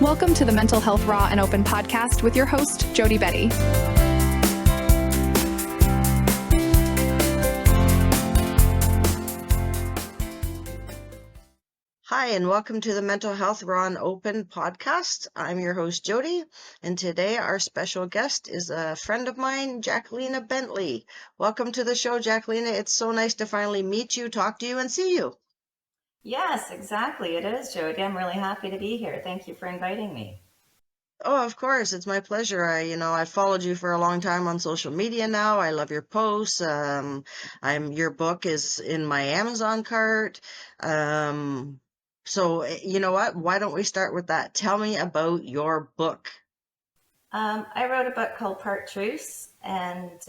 Welcome to the Mental Health Raw and Open podcast with your host, Jody Betty. Hi, and welcome to the Mental Health Raw and Open podcast. I'm your host, Jody, and today our special guest is a friend of mine, Jacklena Bentley. Welcome to the show, Jackelna. It's so nice to finally meet you, talk to you, and see you. Yes, exactly. It is, Jody. I'm really happy to be here. Thank you for inviting me. Oh, of course, it's my pleasure. I've followed you for a long time on social media now. I love your posts. Your book is in my Amazon cart. You know what? Why don't we start with that? Tell me about your book. I wrote a book called Part Truths, and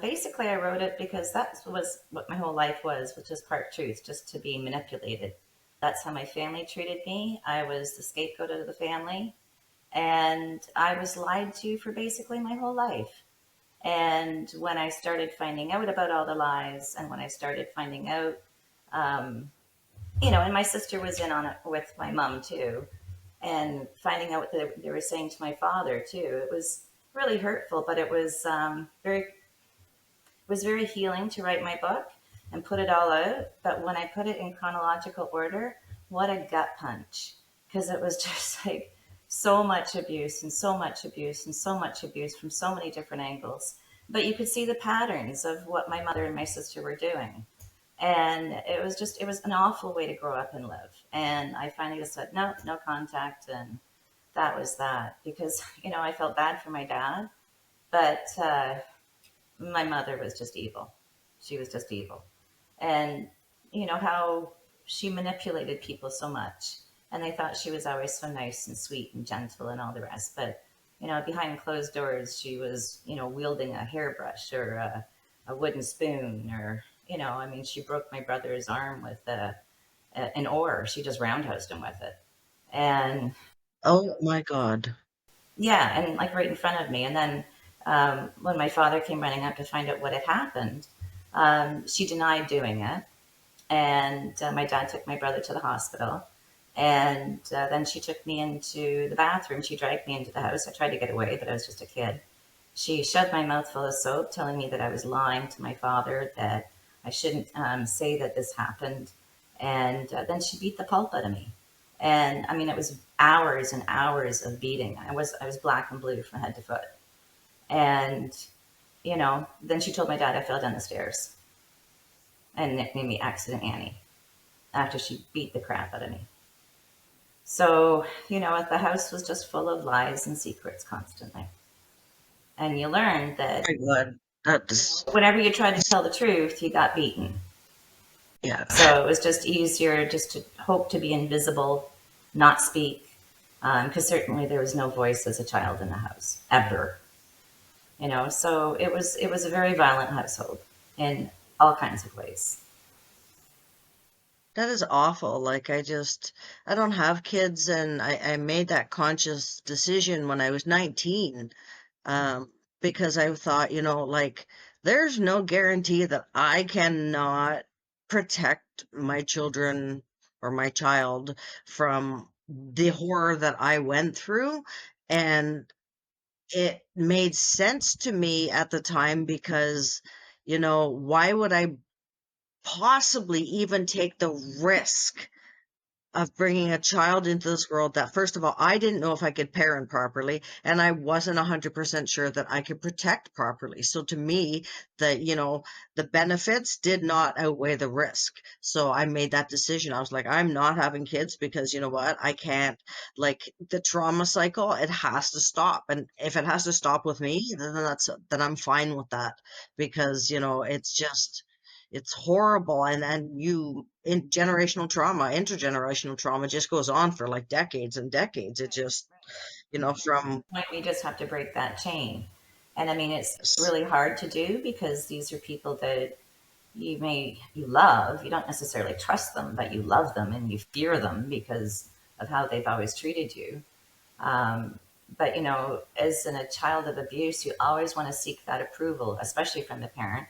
basically I wrote it because that was what my whole life was, which is part truth, just to be manipulated. That's how my family treated me. I was the scapegoat of the family, and I was lied to for basically my whole life. And when I started finding out about all the lies, and when I started finding out, um, and my sister was in on it with my mom too, and finding out what they were saying to my father too. It was really hurtful, but it was very healing to write my book and put it all out. But when I put it in chronological order, what a gut punch, because it was just like so much abuse and so much abuse and so much abuse from so many different angles. But you could see the patterns of what my mother and my sister were doing. And it was an awful way to grow up and live. And I finally just said, no, no contact. And that was that, because, I felt bad for my dad, but my mother was just evil. She was just evil. And how she manipulated people so much. And they thought she was always so nice and sweet and gentle and all the rest. But, behind closed doors, she was, wielding a hairbrush or a wooden spoon, or, she broke my brother's arm with an oar. She just roundhoused him with it. And Oh my God. yeah, and like right in front of me. And then when my father came running up to find out what had happened, she denied doing it. And my dad took my brother to the hospital. And then she took me into the bathroom. She dragged me into the house. I tried to get away, but I was just a kid. She shoved my mouth full of soap, telling me that I was lying to my father, that I shouldn't say that this happened. And then she beat the pulp out of me. And it was hours and hours of beating. I was black and blue from head to foot. And, then she told my dad I fell down the stairs and nicknamed me Accident Annie after she beat the crap out of me. So, the house was just full of lies and secrets constantly. And you learn that whenever you tried to tell the truth, you got beaten. Yeah. So it was just easier just to hope to be invisible, not speak, because certainly there was no voice as a child in the house, ever. So it was a very violent household in all kinds of ways. That is awful. I don't have kids, and I made that conscious decision when I was 19, because I thought, there's no guarantee that I cannot protect my children or my child from the horror that I went through. And it made sense to me at the time because, why would I possibly even take the risk of bringing a child into this world that, first of all, I didn't know if I could parent properly, and I wasn't 100% sure that I could protect properly. So to me, the benefits did not outweigh the risk. So I made that decision. I was like, I'm not having kids because you know what? I can't, the trauma cycle, it has to stop. And if it has to stop with me, then I'm fine with that because, it's horrible. And in intergenerational trauma just goes on for like decades and decades. It just, from We just have to break that chain. And it's really hard to do because these are people that you love. You don't necessarily trust them, but you love them and you fear them because of how they've always treated you. But as a child of abuse, you always want to seek that approval, especially from the parent.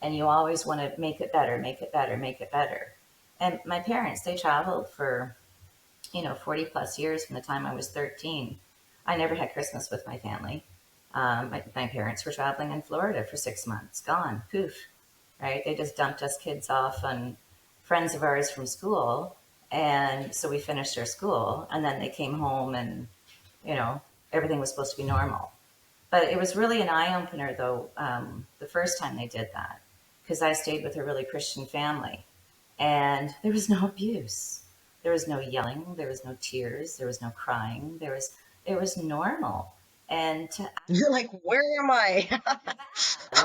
And you always want to make it better, make it better, make it better. And my parents, they traveled for 40 plus years from the time I was 13, I never had Christmas with my family. My parents were traveling in Florida for 6 months, gone, poof, right? They just dumped us kids off on friends of ours from school. And so we finished our school, and then they came home, and, you know, everything was supposed to be normal. But it was really an eye opener, though, the first time they did that, because I stayed with a really Christian family, and there was no abuse, there was no yelling, there was no tears, there was no crying, it was normal. And to You're like, where am I?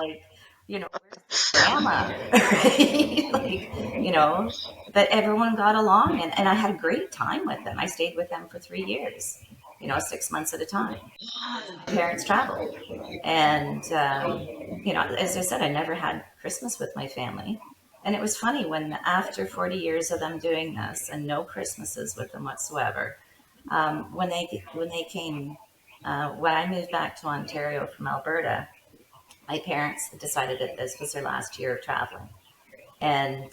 like, where's grandma? Like, but everyone got along, and I had a great time with them. I stayed with them for 3 years, 6 months at a time. My parents traveled. And, as I said, I never had Christmas with my family. And it was funny when, after 40 years of them doing this and no Christmases with them whatsoever, when they came, when I moved back to Ontario from Alberta, my parents decided that this was their last year of traveling. And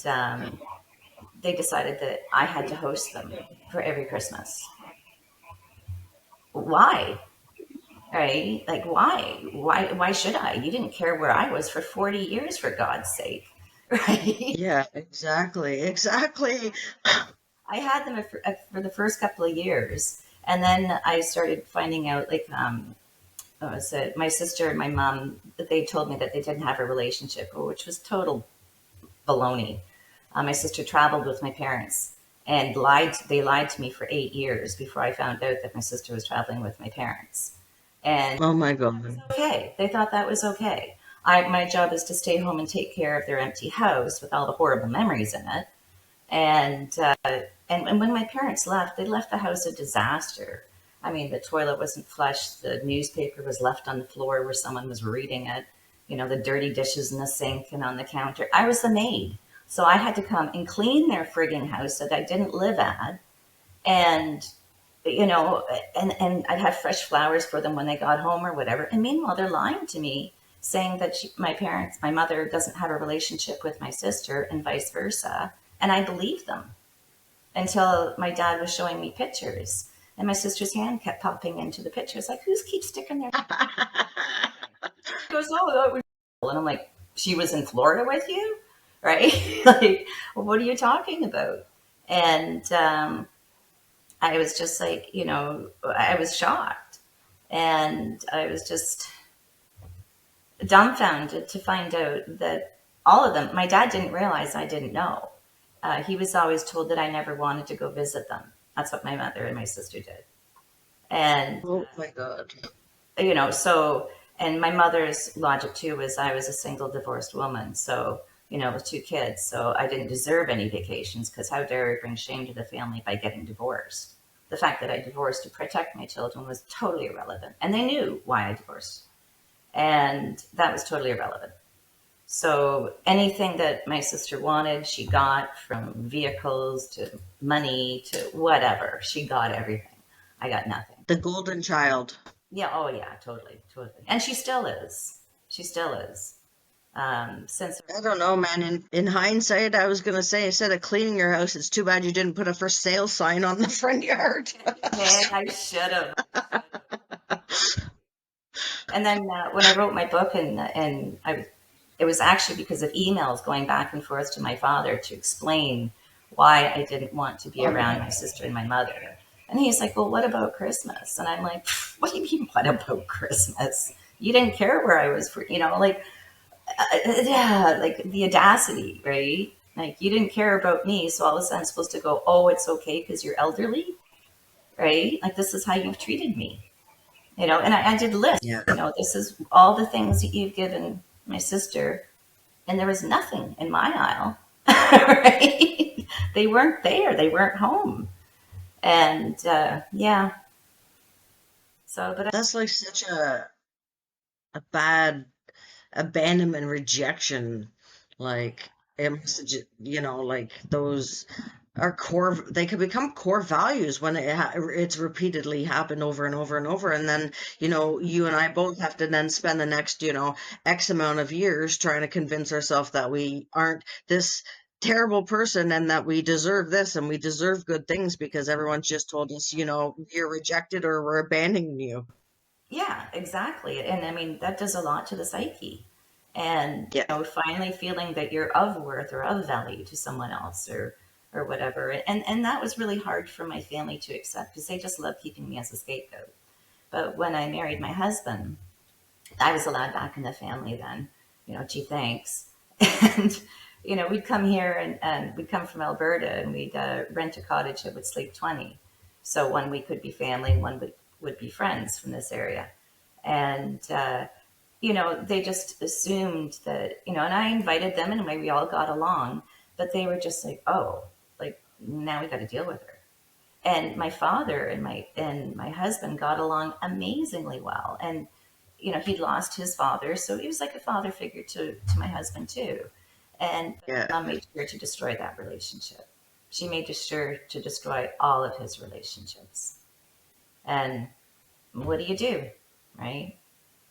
they decided that I had to host them for every Christmas. Why? Right? Like, why? Why should I? You didn't care where I was for 40 years, for God's sake. Right? Yeah, exactly. Exactly. I had them for the first couple of years. And then I started finding out, like, so my sister and my mom, they told me that they didn't have a relationship, which was total baloney. My sister traveled with my parents and they lied to me for 8 years before I found out that my sister was traveling with my parents. And Oh my God. okay, they thought that was okay. My job is to stay home and take care of their empty house with all the horrible memories in it. And and when my parents left, they left the house a disaster. I mean, the toilet wasn't flushed. The newspaper was left on the floor where someone was reading it. The dirty dishes in the sink and on the counter. I was the maid. So I had to come and clean their frigging house that I didn't live at. And, and I'd have fresh flowers for them when they got home or whatever. And meanwhile, they're lying to me, saying that my mother doesn't have a relationship with my sister and vice versa. And I believed them until my dad was showing me pictures. And my sister's hand kept popping into the pictures. Like, who's keeps sticking their goes, oh, that was, and I'm like, she was in Florida with you, right? Like, well, what are you talking about? And I was just like, I was shocked, and I was just dumbfounded to find out that all of them. My dad didn't realize I didn't know. He was always told that I never wanted to go visit them. That's what my mother and my sister did, and Oh my God. so, and my mother's logic too was I was a single divorced woman. So, with 2 kids. So I didn't deserve any vacations, because how dare I bring shame to the family by getting divorced? The fact that I divorced to protect my children was totally irrelevant. And they knew why I divorced. And that was totally irrelevant. So anything that my sister wanted, she got, from vehicles to money to whatever. She got everything. I got nothing. The golden child. Yeah. Oh, yeah. Totally. Totally. And she still is. She still is. Since I don't know, man. In hindsight, I was gonna say, instead of cleaning your house, it's too bad you didn't put a for sale sign on the front yard. man, I should have. And then when I wrote my book, it was actually because of emails going back and forth to my father to explain why I didn't want to be around my sister and my mother. And he's like, well, what about Christmas? And I'm like, what do you mean, what about Christmas? You didn't care where I was for, like, yeah, like the audacity, right? Like, you didn't care about me, so all of a sudden I'm supposed to go, oh, it's okay because you're elderly, right? Like, this is how you've treated me, and I did lists, Yeah. This is all the things that you've given my sister, and there was nothing in my aisle, right? They weren't there, they weren't home. And yeah, so, but That's like such a bad abandonment rejection. Like, it must have like those are core, they can become core values when it's repeatedly happened over and over and over. And then, you and I both have to then spend the next, X amount of years trying to convince ourselves that we aren't this terrible person and that we deserve this and we deserve good things because everyone's just told us, you're rejected or we're abandoning you. Yeah, exactly. And I mean, that does a lot to the psyche. And, Yeah. finally feeling that you're of worth or of value to someone else or whatever. And that was really hard for my family to accept because they just love keeping me as a scapegoat. But when I married my husband, I was allowed back in the family then, gee, thanks. And, we'd come here and we'd come from Alberta and we'd rent a cottage that would sleep 20. So one week would be family, one would be friends from this area. And, they just assumed that, and I invited them and we all got along, but they were just like, oh, like now we got to deal with her. And my father and my husband got along amazingly well. And, he'd lost his father, so he was like a father figure to my husband too. And Yeah. mom made sure to destroy that relationship. She made sure to destroy all of his relationships. And what do? Right?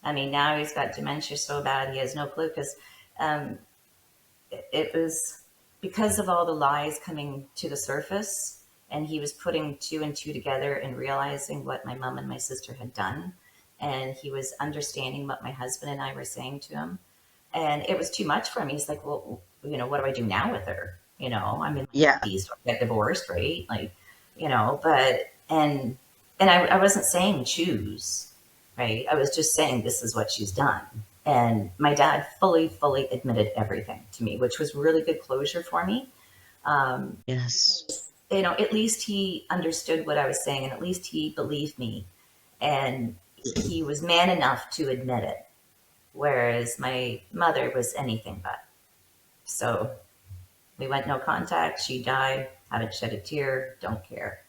I mean, now he's got dementia so bad he has no clue because um, it was because of all the lies coming to the surface, and he was putting two and two together and realizing what my mom and my sister had done, and he was understanding what my husband and I were saying to him, and it was too much for him. He's like, well, what do I do now with her? I'm in Yeah. my 50s, get divorced, right? Like, but and I wasn't saying choose, right? I was just saying this is what she's done. And my dad fully admitted everything to me, which was really good closure for me. Yes. At least he understood what I was saying, and at least he believed me, and he was man enough to admit it. Whereas my mother was anything but. So we went no contact. She died. Haven't shed a tear. Don't care.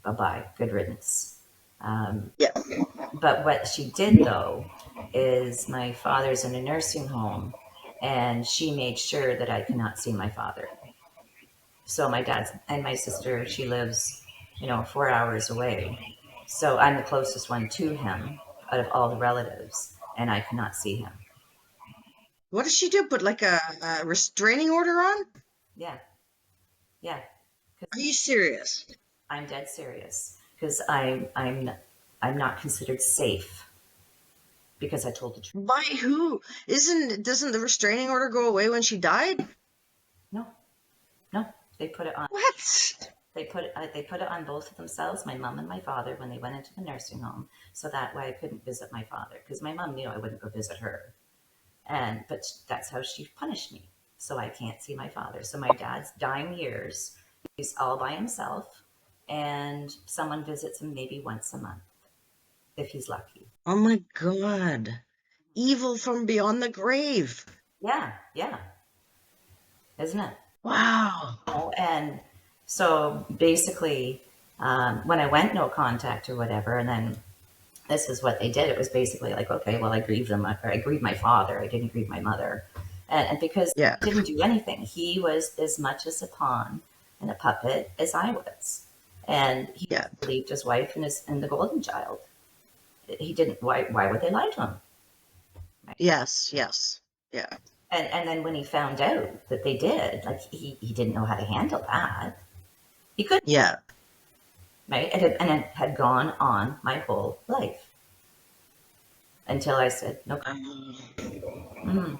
Bye bye. Good riddance. Yeah. But what she did, though, is my father's in a nursing home, and she made sure that I cannot see my father. So my dad's and my sister, she lives, 4 hours away. So I'm the closest one to him out of all the relatives, and I cannot see him. What does she do? Put like a restraining order on? Yeah, yeah. Are you serious? I'm dead serious because I'm not considered safe because I told the truth. By who? Doesn't the restraining order go away when she died? No, no, they put it on. What? They put it on both of themselves, my mom and my father, when they went into the nursing home, so that way I couldn't visit my father because my mom knew I wouldn't go visit her, but that's how she punished me. So I can't see my father. So my dad's dying years, he's all by himself, and someone visits him maybe once a month if he's lucky. Oh my God. Evil from beyond the grave. Yeah, yeah, isn't it? Wow. And so basically, when I went no contact or whatever, and then this is what they did. It was basically like, okay, well, I grieved them, or I grieved my father. I didn't grieve my mother, and because Yeah. he didn't do anything, he was as much as a pawn and a puppet as I was, and he Yeah. believed his wife and the golden child. He didn't. Why would they lie to him? Yes. Yes. Yeah. And then when he found out that they did, like he didn't know how to handle that. He couldn't. Yeah. Right? And it had gone on my whole life until I said, no. Mm,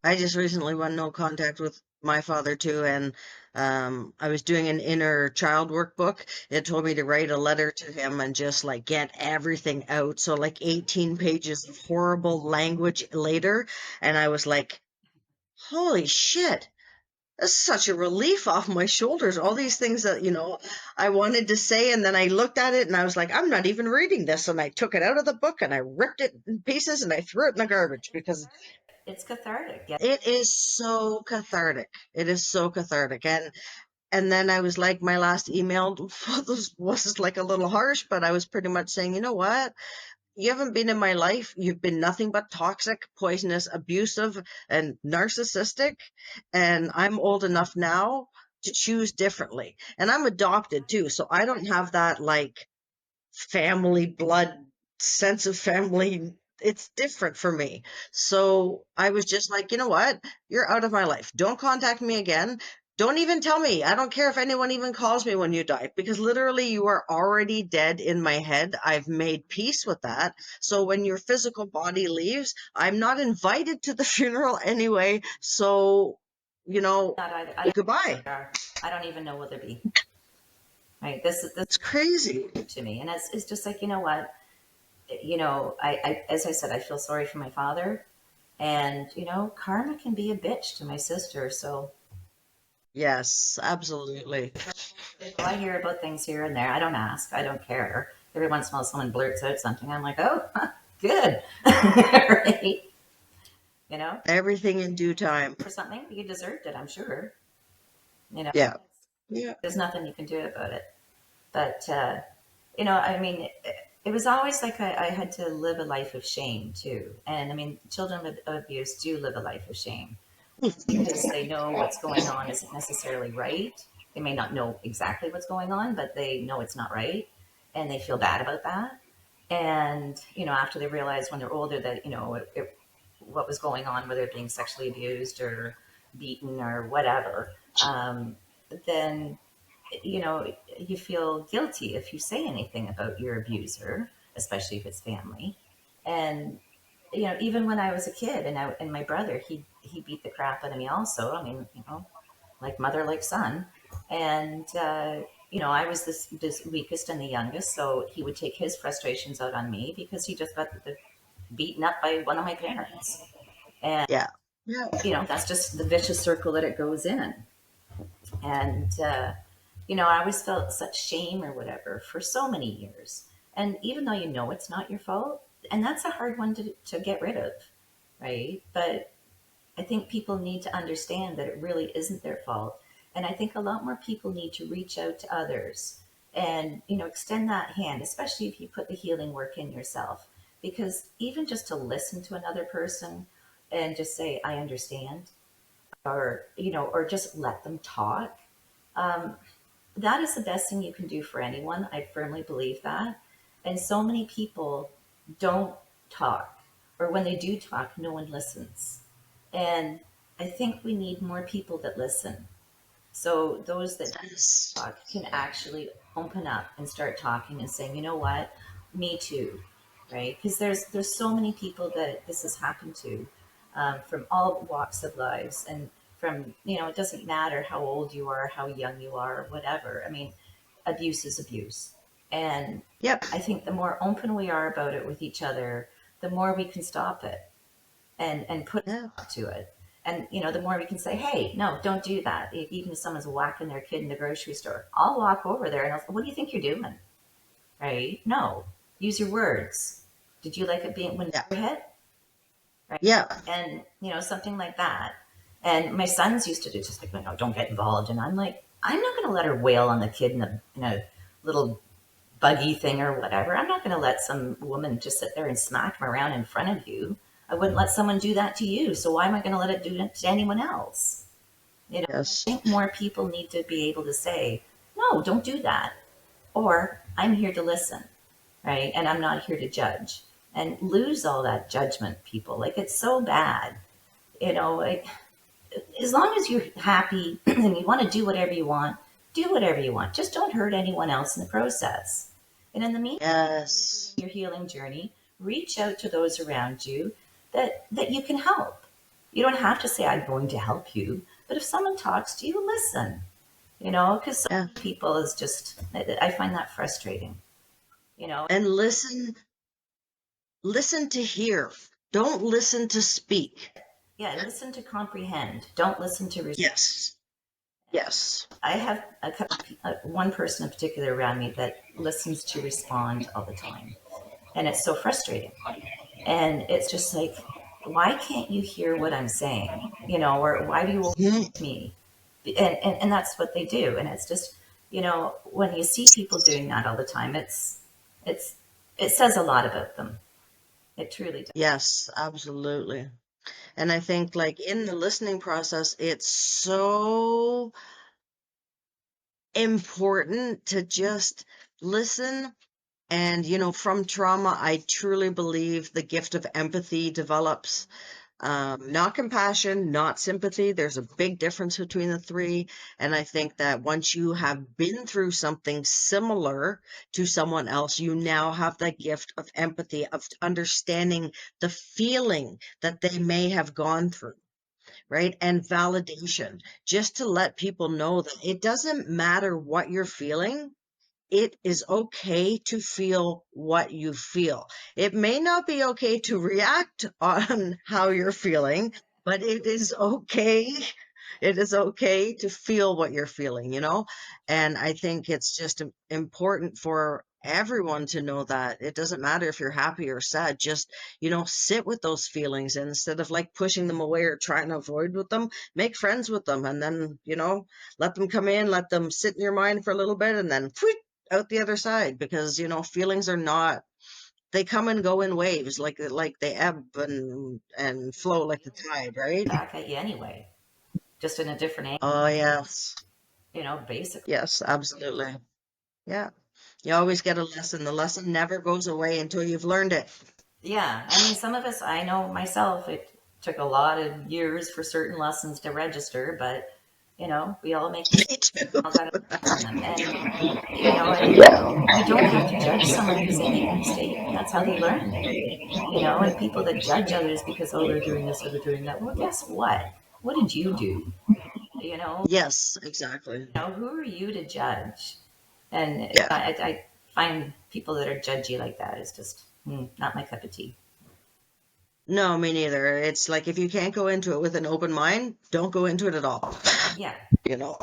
I just recently went no contact with my father too, and I was doing an inner child workbook. It told me to write a letter to him and just like get everything out. So like 18 pages of horrible language later, and I was like, holy shit. That's such a relief off my shoulders. All these things that, I wanted to say, and then I looked at it and I was like, I'm not even reading this. And I took it out of the book and I ripped it in pieces and I threw it in the garbage because it's cathartic. Yeah. it is so cathartic. It is so cathartic. And then I was like, my last email was like a little harsh, but I was pretty much saying, you know what? You haven't been in my life. You've been nothing but toxic, poisonous, abusive, and narcissistic. And I'm old enough now to choose differently. And I'm adopted too. So I don't have that like family blood sense of family it's different for me. So I was just like, you know what? You're out of my life. Don't contact me again. Don't even tell me. I don't care if anyone even calls me when you die, because literally you are already dead in my head. I've made peace with that. So when your physical body leaves, I'm not invited to the funeral anyway. So, you know, Not I goodbye. I don't even know what there be. Right. This It's crazy. to me, and it's just like, you know what, I as I said, I feel sorry for my father, and karma can be a bitch to my sister. So Yes, absolutely. I hear about things here and there. I don't ask. I don't care. Every once in a while, someone blurts out something. I'm like, oh, good, right? You know, Everything in due time. for something you deserved it. I'm sure. Yeah. Yeah. There's nothing you can do about it. But I mean, it was always like I had to live a life of shame too. And I mean, children with abuse do live a life of shame because they know what's going on isn't necessarily right. They may not know exactly what's going on, but they know it's not right, and they feel bad about that. And after they realize when they're older that what was going on, whether being sexually abused or beaten or whatever, then you feel guilty if you say anything about your abuser, especially if it's family. And even when I was a kid, and my brother, he beat the crap out of me also. I mean, like mother, like son. And I was this weakest and the youngest, so he would take his frustrations out on me because he just got beaten up by one of my parents. And Yeah. Yeah. that's just the vicious circle that it goes in. And I always felt such shame or whatever for so many years. And even though it's not your fault, and that's a hard one to get rid of, right? But I think people need to understand that it really isn't their fault. And I think a lot more people need to reach out to others and, extend that hand, especially if you put the healing work in yourself. Because even just to listen to another person and just say, I understand, or just let them talk, um, that is the best thing you can do for anyone. I firmly believe that. And so many people don't talk, or when they do talk, no one listens. And I think we need more people that listen. So those that Yes. talk can actually open up and start talking and saying, you know what, me too, right? Because there's so many people that this has happened to, from all walks of lives, and from it doesn't matter how old you are, how young you are, or whatever. I mean, abuse is abuse, and Yep. I think the more open we are about it with each other, the more we can stop it and put a Yeah. stop to it. And the more we can say, "Hey, no, don't do that." Even if someone's whacking their kid in the grocery store, I'll walk over there and I'll say, "What do you think you're doing?" Right? No, use your words. Did you like it being when Yeah. your head? Right? Yeah. And something like that. And my sons used to do just like, no, don't get involved. And I'm like, I'm not going to let her wail on the kid in a little buggy thing or whatever. I'm not going to let some woman just sit there and smack him around in front of you. I wouldn't let someone do that to you. So why am I going to let it do it to anyone else? I Yes. think more people need to be able to say, no, don't do that. Or I'm here to listen, right? And I'm not here to judge. And lose all that judgment, people. Like, it's so bad. Like, as long as you're happy and you want to do whatever you want. Just don't hurt anyone else in the process. And in the meantime, Yes. your healing journey, reach out to those around you that you can help. You don't have to say, I'm going to help you. But if someone talks to you, listen, because some Yeah. people is just, I find that frustrating, you know. And listen to hear. Don't listen to speak. Yeah, listen to comprehend. Don't listen to respond. Yes. Yes. I have one person in particular around me that listens to respond all the time. And it's so frustrating. And it's just like, why can't you hear what I'm saying? Or why do you Mhm. me? And that's what they do. And it's just, when you see people doing that all the time, it's, it says a lot about them. It truly does. Yes, absolutely. And I think like in the listening process, it's so important to just listen And, from trauma, I truly believe the gift of empathy develops. Not compassion, not sympathy. There's a big difference between the three. And I think that once you have been through something similar to someone else, you now have the gift of empathy, of understanding the feeling that they may have gone through, right? And validation, just to let people know that it doesn't matter what you're feeling. It is okay to feel what you feel. It may not be okay to react on how you're feeling, but it is okay. It is okay to feel what you're feeling. And I think it's just important for everyone to know that it doesn't matter if you're happy or sad. Just, sit with those feelings, and instead of like pushing them away or trying to avoid with them, make friends with them, and then, let them come in, let them sit in your mind for a little bit, and then out the other side, because feelings are not, they come and go in waves, like they ebb and flow like the tide, right? Back at you anyway, just in a different angle, Oh yes, basically. yes, absolutely. Yeah, you always get a lesson. The lesson never goes away until you've learned it. Yeah, I mean, some of us, I know myself, it took a lot of years for certain lessons to register, but we all make mistakes, Me too. all got to learn from them. And and you don't have to judge someone because they make a mistake. That's how they learn. And people that judge others because, oh, they're doing this or they're doing that. Well, guess what? What did you do? You know, Yes, exactly. who are you to judge? And Yeah. I find people that are judgy like that is just not my cup of tea. No, me neither. It's like if you can't go into it with an open mind, don't go into it at all. Yeah, You know.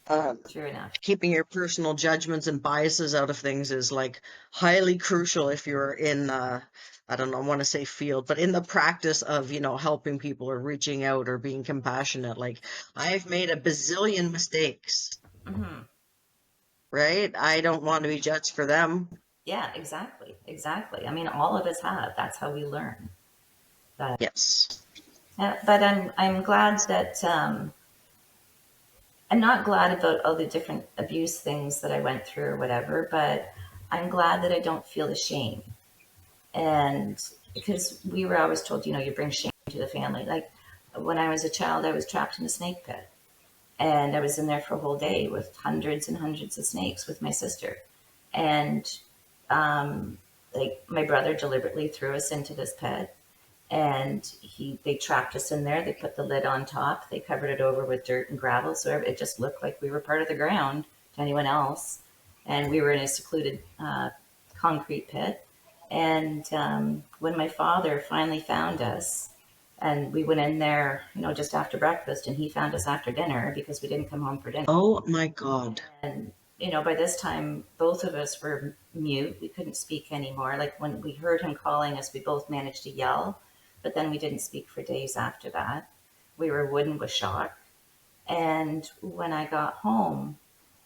Um, true enough. Keeping your personal judgments and biases out of things is like highly crucial if you're in I don't know, I want to say field, but in the practice of, helping people or reaching out or being compassionate. Like I've made a bazillion mistakes, Hmm. right? I don't want to be judged for them. Yeah, exactly, exactly. I mean, all of us have. That's how we learn. But Yes. but I'm glad that I'm not glad about all the different abuse things that I went through or whatever, but I'm glad that I don't feel the shame. And because we were always told, you bring shame to the family. Like when I was a child, I was trapped in a snake pit, and I was in there for a whole day with hundreds and hundreds of snakes with my sister. And um, like my brother deliberately threw us into this pit, and they trapped us in there. They put the lid on top. They covered it over with dirt and gravel, so it just looked like we were part of the ground to anyone else. And we were in a secluded concrete pit. And when my father finally found us, and we went in there, just after breakfast, and he found us after dinner because we didn't come home for dinner. Oh my God. And by this time, both of us were mute. We couldn't speak anymore. Like when we heard him calling us, we both managed to yell, but then we didn't speak for days after that. We were wooden with shock. And when I got home,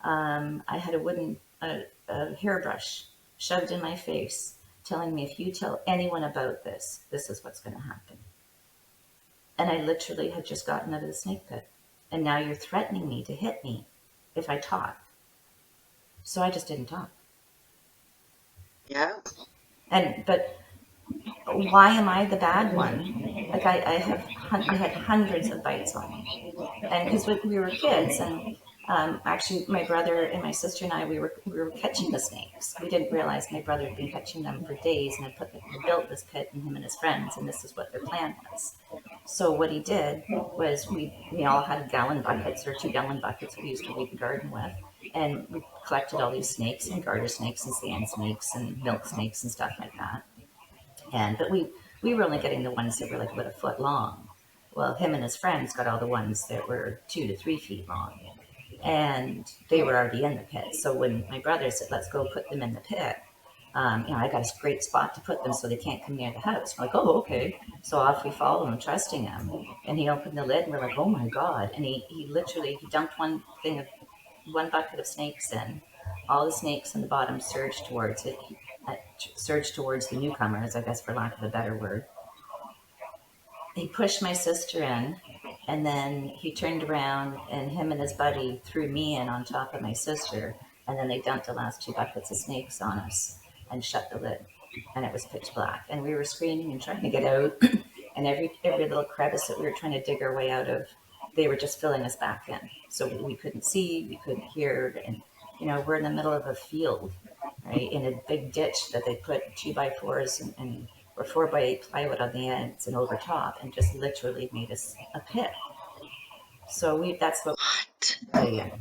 I had a hairbrush shoved in my face, telling me, if you tell anyone about this, this is what's going to happen. And I literally had just gotten out of the snake pit. And now you're threatening me to hit me if I talk. So I just didn't talk. Yeah. But why am I the bad one? Like I had hundreds of bites on me, and because we were kids, and actually my brother and my sister and I we were catching the snakes. We didn't realize my brother had been catching them for days and had built this pit, and him and his friends, and this is what their plan was. So what he did was we all had gallon buckets or 2 gallon buckets we used to weed the garden with, and we collected all these snakes and garter snakes and sand snakes and milk snakes and stuff like that. But we were only getting the ones that were like about a foot long. Well, him and his friends got all the ones that were 2 to 3 feet long, and they were already in the pit. So when my brother said, "Let's go put them in the pit," I got a great spot to put them so they can't come near the house. I'm like, "Oh, okay." So off we follow him, trusting him. And he opened the lid, and we're like, "Oh my god!" And he literally he dumped one bucket of snakes in. All the snakes in the bottom surged towards it. Surged towards the newcomers, I guess, for lack of a better word. He pushed my sister in, and then he turned around, and him and his buddy threw me in on top of my sister, and then they dumped the last 2 buckets of snakes on us. and shut the lid. And it was pitch black. And we were screaming and trying to get out. And every little crevice that we were trying to dig our way out of, they were just filling us back in. So we couldn't see, we couldn't hear. And, we're in the middle of a field, right, in a big ditch that they put 2x4s and or 4x8 plywood on the ends and over top, and just literally made us a pit. So that's what we lay in.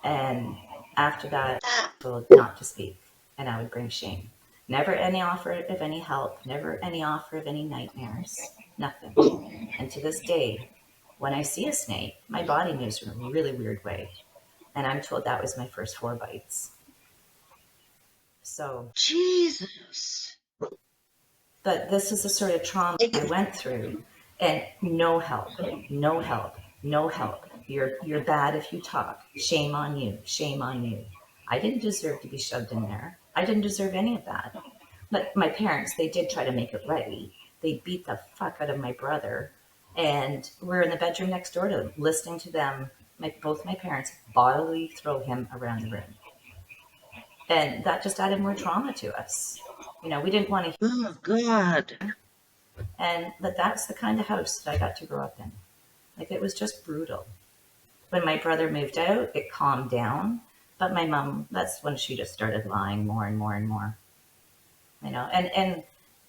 And after that, I was told not to speak, and I would bring shame. Never any offer of any help, never any offer of any nightmares, nothing. And to this day, when I see a snake, my body moves in a really weird way. And I'm told that was my first 4 bites. So, Jesus. but this is the sort of trauma I went through, and no help, no help, no help. You're bad if you talk. Shame on you. Shame on you. I didn't deserve to be shoved in there. I didn't deserve any of that. But my parents, they did try to make it right. They beat the fuck out of my brother, and we're in the bedroom next door to them, listening to them, both my parents, bodily throw him around the room. And that just added more trauma to us. We didn't want to. Oh, God. But that's the kind of house that I got to grow up in. Like, it was just brutal. When my brother moved out, it calmed down. But my mom, that's when she just started lying more and more and more. And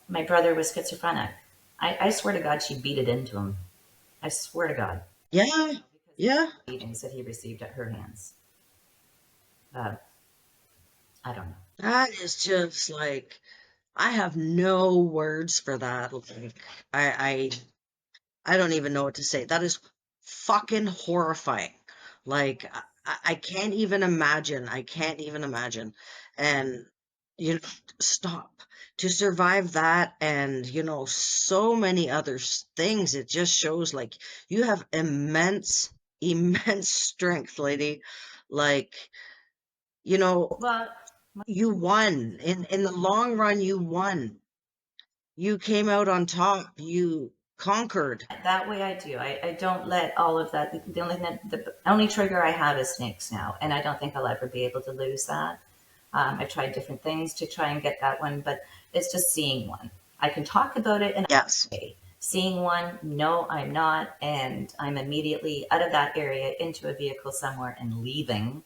my brother was schizophrenic. I swear to God, she beat it into him. I swear to God. Yeah. Yeah. The beatings that he received at her hands. I don't know. That is just like, I have no words for that. Like, I don't even know what to say. That is fucking horrifying. Like, I can't even imagine. I can't even imagine. And, stop. To survive that and, so many other things, it just shows like you have immense, immense strength, lady. Like, Well, you won. In the long run, you won. You came out on top. You conquered. that way I do. I don't let all of that. The only trigger I have is snakes now, and I don't think I'll ever be able to lose that. I've tried different things to try and get that one, but it's just seeing one. I can talk about it in Yes. a way. Seeing one, no, I'm not, and I'm immediately out of that area into a vehicle somewhere and leaving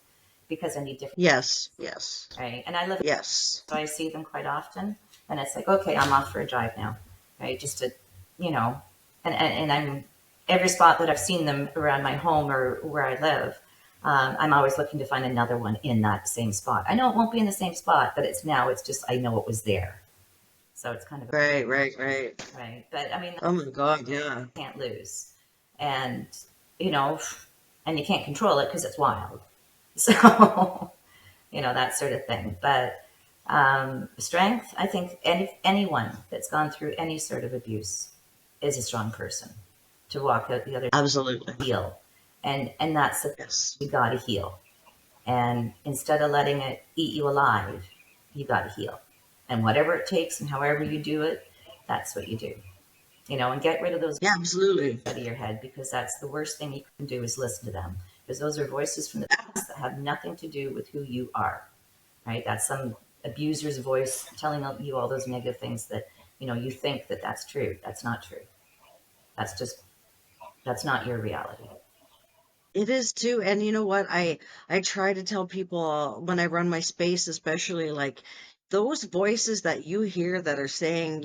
because I need different. Yes. Yes. Right, and I live. Yes. So I see them quite often, and it's like, okay, I'm off for a drive now, right? Just to, and I'm every spot that I've seen them around my home or where I live. I'm always looking to find another one in that same spot. I know it won't be in the same spot, but it's just I know it was there, so it's kind of Right. right. But I mean, Oh my God, yeah. you can't lose, and and you can't control it because it's wild. So that sort of thing. But strength, I think anyone that's gone through any sort of abuse is a strong person to walk out the other Absolutely. heal. And that's the thing. Yes. You got to heal. And instead of letting it eat you alive, you got to heal. And whatever it takes and however you do it, that's what you do. And get rid of those Yeah, absolutely. out of your head, because that's the worst thing you can do is listen to them. Because those are voices from the past that have nothing to do with who you are. Right? That's some abuser's voice telling you all those negative things that, you think that that's true. That's not true. That's not your reality. It is too. And you know what? I try to tell people when I run my space, especially like those voices that you hear that are saying,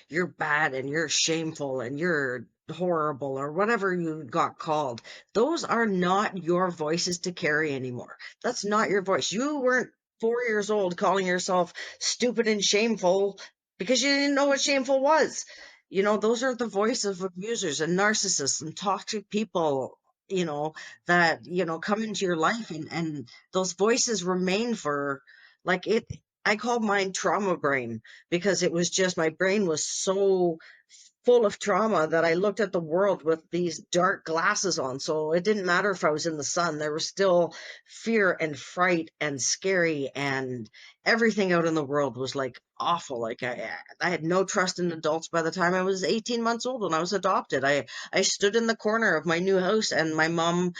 you're bad and you're shameful and you're horrible or whatever you got called. Those are not your voices to carry anymore. That's not your voice. You weren't 4 years old calling yourself stupid and shameful because you didn't know what shameful was. Those are the voice of abusers and narcissists and toxic people, you know, that, come into your life, and those voices remain for like it. I call mine trauma brain because it was just my brain was so full of trauma that I looked at the world with these dark glasses on. So it didn't matter if I was in the sun, there was still fear and fright and scary, and everything out in the world was like awful. Like I had no trust in adults by the time I was 18 months old when I was adopted. I stood in the corner of my new house and my mom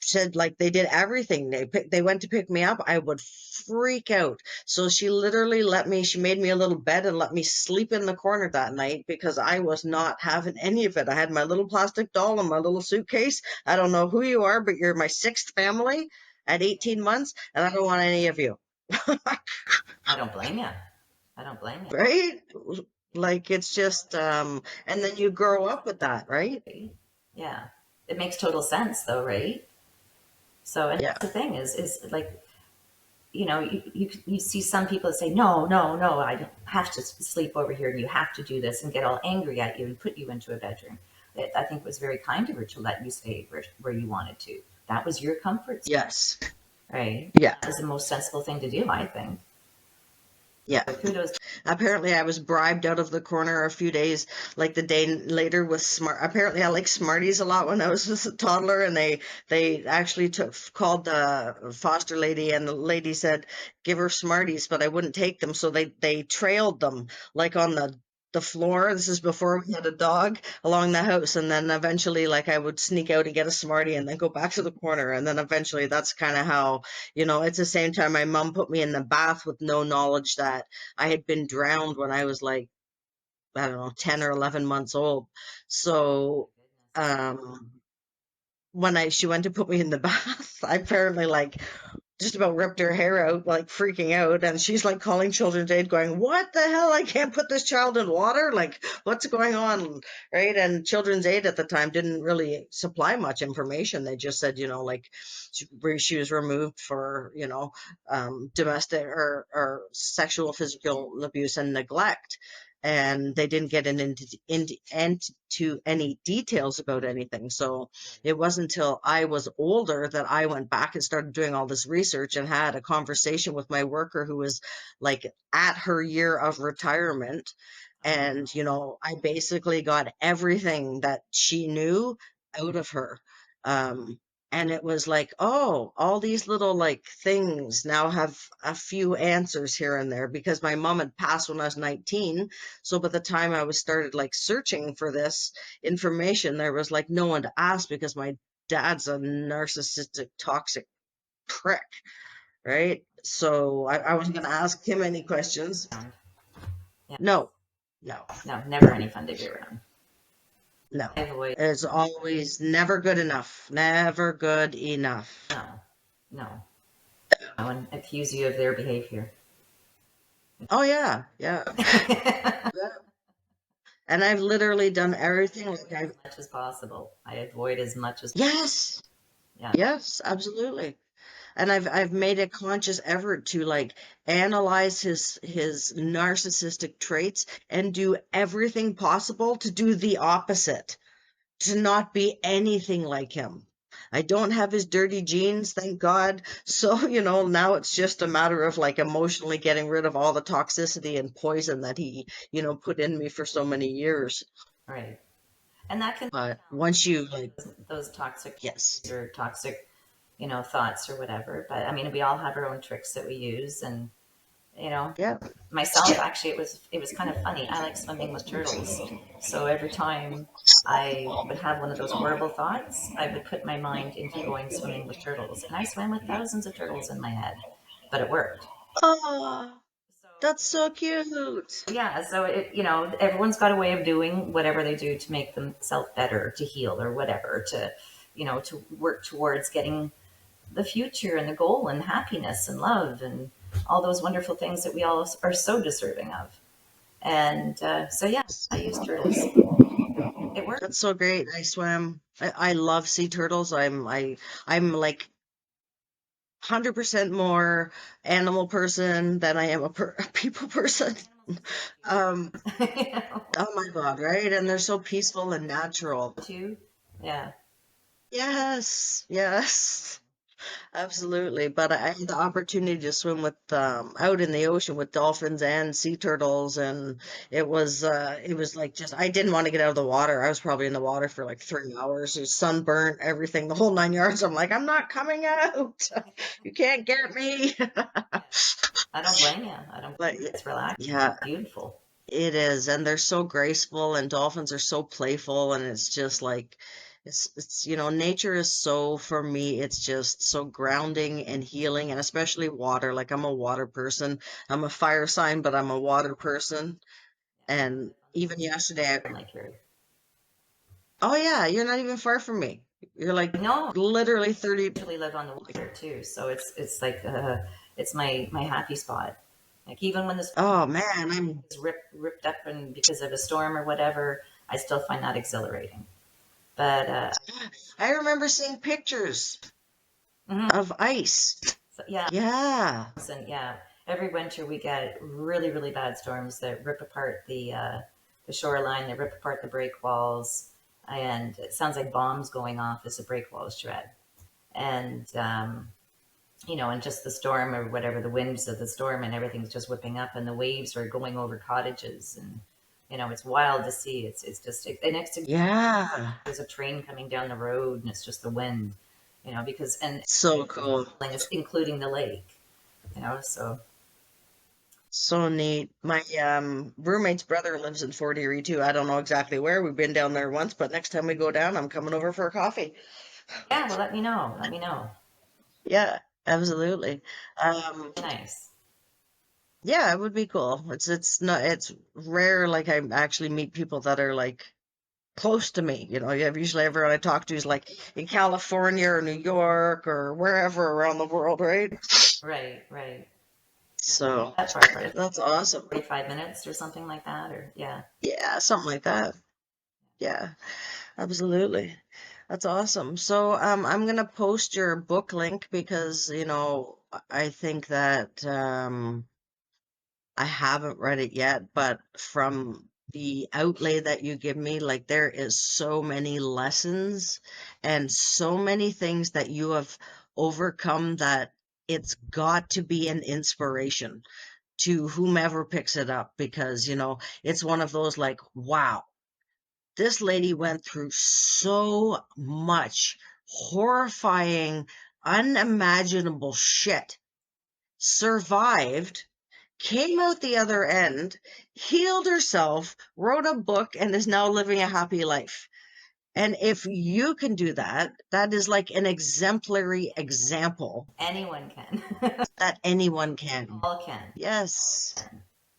said like they did everything. They went to pick me up. I would freak out. So she literally she made me a little bed and let me sleep in the corner that night because I was not having any of it. I had my little plastic doll and my little suitcase. I don't know who you are, but you're my sixth family at 18 months, and I don't want any of you. I don't blame you. I don't blame you. Right? Like it's just and then you grow up with that, right? Yeah. It makes total sense though, right? So, and Yeah. that's the thing is like, you see some people that say, no, no, no, I have to sleep over here and you have to do this and get all angry at you and put you into a bedroom. I think it was very kind of her to let you stay where you wanted to. That was your comfort zone, Yes. right? Yeah. That was the most sensible thing to do, I think. Yeah. So kudos. Apparently, I was bribed out of the corner a few days, like the day later with Smart. Apparently, I like Smarties a lot when I was a toddler, and they actually called the foster lady, and the lady said, "Give her Smarties," but I wouldn't take them, so they trailed them like on the floor. This is before we had a dog along the house, and then eventually, like I would sneak out and get a Smartie, and then go back to the corner, and then eventually, that's kind of how, it's the same time my mom put me in the bath with no knowledge that I had been drowned when I was like, I don't know, 10 or 11 months old. So, um, when she went to put me in the bath, I apparently like just about ripped her hair out, like freaking out. And she's like calling Children's Aid, going, "What the hell? I can't put this child in water. Like, what's going on?" Right. And Children's Aid at the time didn't really supply much information. They just said, like, she was removed for, domestic or sexual, physical abuse and neglect. And they didn't get into any details about anything. So it wasn't until I was older that I went back and started doing all this research and had a conversation with my worker who was like at her year of retirement. And, I basically got everything that she knew out of her. Um, and it was like, oh, all these little like things now have a few answers here and there because my mom had passed when I was 19. So by the time I was started like searching for this information, there was like no one to ask because my dad's a narcissistic, toxic prick, right? So I wasn't going to ask him any questions. Yeah. No, no, No, never any fun to be around. no. I avoid, It's always never good enough. Never good enough. no, no. And accuse you of their behavior. Oh, yeah, yeah. And I've literally done everything. Like As much as possible. I avoid as much as yes, yeah. yes, absolutely. And I've made a conscious effort to like analyze his narcissistic traits and do everything possible to do the opposite, to not be anything like him. I don't have his dirty genes, thank God. So, now it's just a matter of like emotionally getting rid of all the toxicity and poison that he, put in me for so many years. Right. And that can But once you like, those toxic yes, or toxic, thoughts or whatever. But I mean, we all have our own tricks that we use, and yeah, myself actually, it was kind of funny. I like swimming with turtles, so every time I would have one of those horrible thoughts, I would put my mind into going swimming with turtles, and I swam with thousands of turtles in my head, but it worked. oh, So that's so cute. yeah, so everyone's got a way of doing whatever they do to make themselves better, to heal or whatever, to work towards getting the future and the goal and happiness and love and all those wonderful things that we all are so deserving of. And so yeah, I use turtles. It works. That's so great. I swam. I love sea turtles. I'm like 100% more animal person than I am a people person. Um, oh my God, right? And they're so peaceful and natural. Too. Yeah. Yes, yes, absolutely. But I had the opportunity to swim with out in the ocean with dolphins and sea turtles, and it was like just I didn't want to get out of the water. I was probably in the water for like 3 hours, it was sunburnt, everything, the whole 9 yards. I'm like, I'm not coming out. You can't get me. I don't blame you. I don't. But It's relaxing. yeah, It's beautiful. it is, and they're so graceful, and dolphins are so playful, and it's just like It's nature is so, for me, it's just so grounding and healing, and especially water. Like, I'm a water person. I'm a fire sign, but I'm a water person. Yeah, I And live on even yesterday, the like you're. oh yeah, you're not even far from me. You're like No, literally 30. I actually live on the Like, water too, so it's like it's my happy spot. Like even when this oh man, I'm. is ripped up and because of a storm or whatever, I still find that exhilarating. But I remember seeing pictures mhm. of ice. So, yeah, Yeah. and yeah, every winter we get really really bad storms that rip apart the shoreline, that rip apart the break walls, and it sounds like bombs going off as the break walls shred. And and just the storm or whatever, the winds of the storm and everything's just whipping up, and the waves are going over cottages, and it's wild to see. It's just the next example is like Yeah. there's a train coming down the road, and it's just the wind, because and So cool. it's including the lake, so So neat. My roommate's brother lives in Fort Erie too. I don't know exactly where. We've been down there once, but next time we go down, I'm coming over for a coffee. yeah. Well, let me know. Yeah, absolutely. Um, Nice. yeah, it would be cool. It's rare, like, I actually meet people that are like close to me. You have usually everyone I talk to is like in California or New York or wherever around the world, right? Right. So That far for it. that's awesome. 45 minutes or something like that, or yeah. Yeah, something like that. Yeah, absolutely. That's awesome. So I'm gonna post your book link because, I think that I haven't read it yet, but from the outlay that you give me, like, there is so many lessons and so many things that you have overcome that it's got to be an inspiration to whomever picks it up, because, it's one of those, like, wow, this lady went through so much horrifying, unimaginable shit, survived, came out the other end, healed herself, wrote a book, and is now living a happy life. And if you can do that, that is like an exemplary example Anyone can. that anyone can. All can. Yes.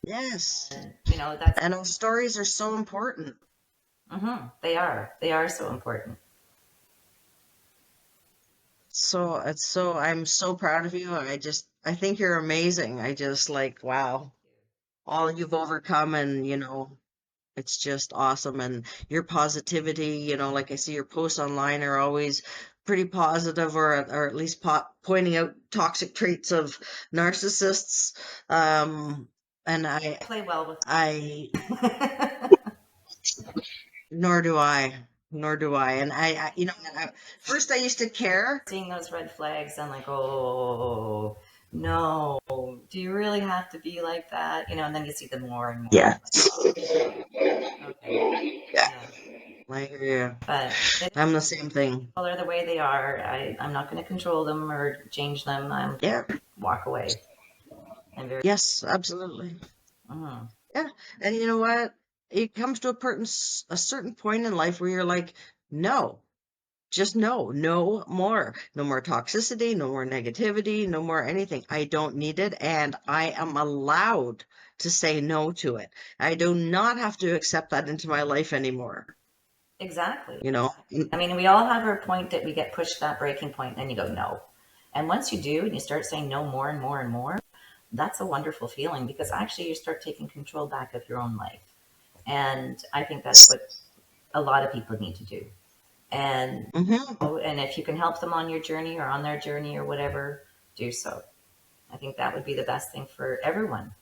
Yes. And that's And our stories are so important. they are so important. So I'm so proud of you. I think you're amazing. I just, like, wow, all you've overcome, and it's just awesome. And your positivity, like, I see your posts online are always pretty positive, or at least pointing out toxic traits of narcissists. And I play well with I, them. nor do I, nor do I. And first I used to care. Seeing those red flags, I'm like, oh no, do you really have to be like that? And then you see them more and more. Yeah. I'm like, oh, okay, Yeah. yeah. I hear you. But I'm the same thing. people are the way they are. I'm not going to control them or change them. I'm Yeah. walk away. I'm very. Yes, absolutely. Mhm. Yeah. And you know what? It comes to a certain point in life where you're like, no, just no more. No more toxicity, no more negativity, no more anything. I don't need it, and I am allowed to say no to it. I do not have to accept that into my life anymore. Exactly. You know? I mean, we all have our point that we get pushed that breaking point, and then you go no. And once you do, and you start saying no more and more and more, that's a wonderful feeling because actually you start taking control back of your own life. And I think that's what a lot of people need to do. And Mhm. and if you can help them on your journey or on their journey or whatever, do so. I think that would be the best thing for everyone.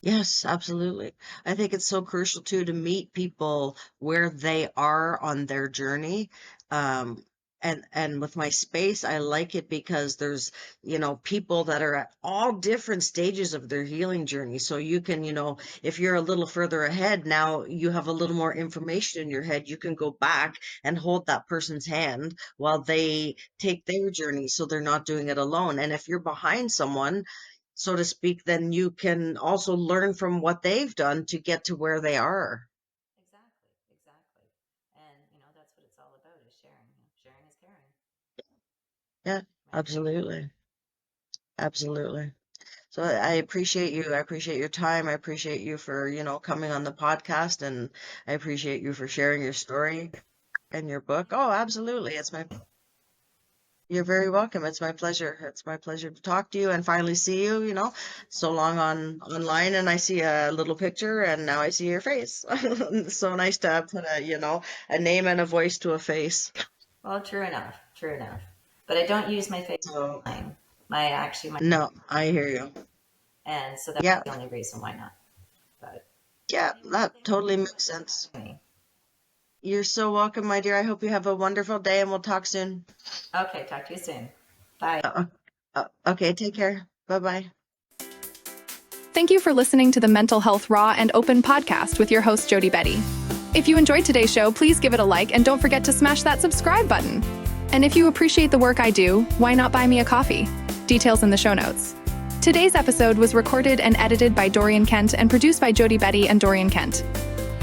Yes, absolutely. I think it's so crucial too to meet people where they are on their journey. Um, and with my space, I like it because there's, people that are at all different stages of their healing journey. So you can, if you're a little further ahead, now you have a little more information in your head. You can go back and hold that person's hand while they take their journey, so they're not doing it alone. And if you're behind someone, so to speak, then you can also learn from what they've done to get to where they are. Exactly. And that's what it's all sharing is caring. Yeah, Right? absolutely. Absolutely. So I appreciate you. I appreciate your time. I appreciate you for, coming on the podcast, and I appreciate you for sharing your story and your book. Oh, absolutely. You're very welcome. It's my pleasure. It's my pleasure to talk to you and finally see you, so long online, and I see a little picture and now I see your face. It's so nice to put a name and a voice to a face. Well, true enough. True enough. But I don't use my face So, time. My no, I hear you. and so that's Yeah, the only reason why not. But yeah, that thank you totally so makes much for sense. having me. You're so welcome, my dear. I hope you have a wonderful day and we'll talk soon. Okay, talk to you soon. Bye. Okay, take care. Bye-bye. Thank you for listening to the Mental Health Raw and Open podcast with your host, Jody Betty. If you enjoyed today's show, please give it a like and don't forget to smash that subscribe button. And if you appreciate the work I do, why not buy me a coffee? Details in the show notes. Today's episode was recorded and edited by Dorian Kent and produced by Jody Betty and Dorian Kent.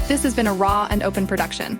This has been a Raw and Open production.